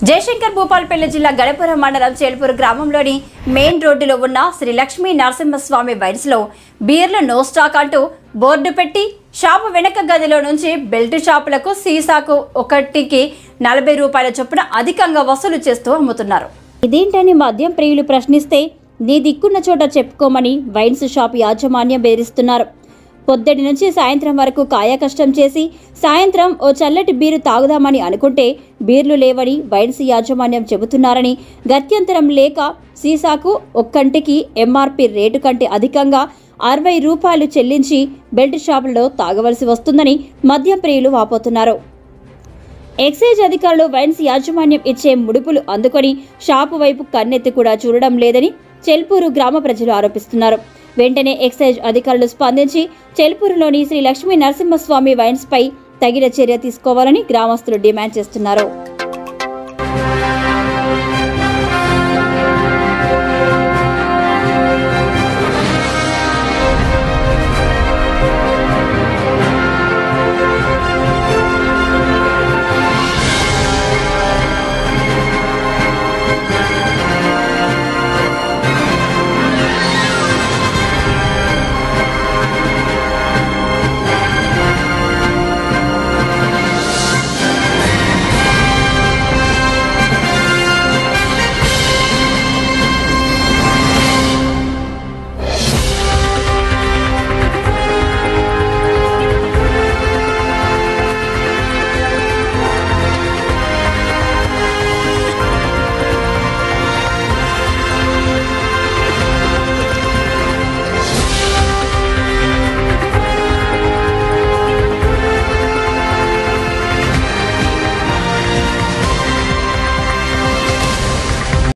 జయశంకర్ భూపాలపల్లి జిల్లా గణపురం మండలం చేల్పూరు గ్రామంలోని మెయిన్ రోడ్డులో ఉన్న శ్రీ లక్ష్మీ నరసింహస్వామి వైన్స్ లో బీర్లు నో స్టాక్ అంటూ బోర్డు పెట్టి షాపు వెనక గదిలో నుంచి బెల్ట్ షాపులకు సీసాకు ఒకటికి 40 రూపాయల చొప్పున అధికంగా వసూలు చేస్తూ అమ్ముతున్నారు. ఇదేంటని మద్యం ప్రియులు ప్రశ్నిస్తే నీ దిక్కున్న చోట చెప్పుకోమని వైన్స్ షాప్ యాజమాన్యం బెదిరిస్తున్నారు. పొద్దుటి నుంచి సాయంత్రం వరకు కాయకష్టం చేసి సాయంత్రం ఓ చల్లటి బీరు తాగుదామని అనుకుంటే బీర్లు లేవని వైన్స్ యాజమాన్యం చెబుతున్నారని, గత్యంతరం లేక సీసాకు ఒక్కంటికి ఎంఆర్పి రేటు కంటే అధికంగా 60 రూపాయలు చెల్లించి బెల్ట్ షాపుల్లో తాగవలసి వస్తుందని మద్యం ప్రియులు వాపోతున్నారు. ఎక్సైజ్ అధికారులు వైన్స్ యాజమాన్యం ఇచ్చే ముడుపులు అందుకొని షాపు వైపు కన్నెత్తి కూడా చూడడం లేదని చెల్పూరు గ్రామ ప్రజలు ఆరోపిస్తున్నారు. వెంటనే ఎక్సైజ్ అధికారులు స్పందించి చెల్పూరులోని శ్రీ లక్ష్మీ నరసింహస్వామి వైన్స్ పై తగిన చర్య తీసుకోవాలని గ్రామస్తులు డిమాండ్ చేస్తున్నారు.